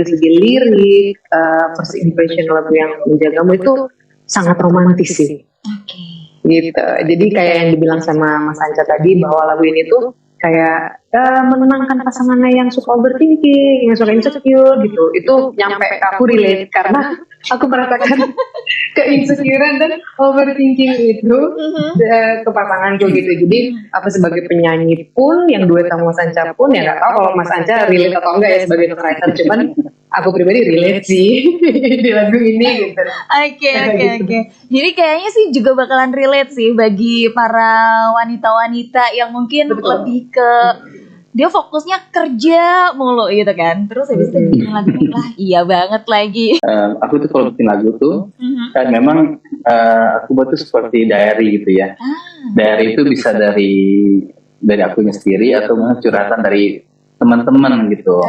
segi lirik, first impression lagu yang menjagamu itu sangat romantis sih. Gitu. Jadi kayak yang dibilang sama Mas Anca tadi bahwa lagu ini tuh kayak menenangkan pasangannya yang suka overthinking, yang suka insecure gitu. Itu nyampe ke aku relate karena aku merasakan keinsecurean dan overthinking itu ke pasanganku gitu. Jadi aku sebagai penyanyi pun yang duet sama Mas Anca pun ya nggak tahu kalau Mas Anca relate atau enggak ya sebagai songwriter, cuman aku pribadi relate sih di lagu ini gitu. Oke. Jadi kayaknya sih juga bakalan relate sih bagi para wanita-wanita yang mungkin lebih ke dia fokusnya kerja mulu gitu kan. Terus habis itu bikin lagu lah, iya banget lagi. Aku tuh kalau bikin lagu tuh kan memang aku buat tuh seperti diary gitu ya. Diary itu bisa dari akunya sendiri atau curhatan dari teman-teman gitu.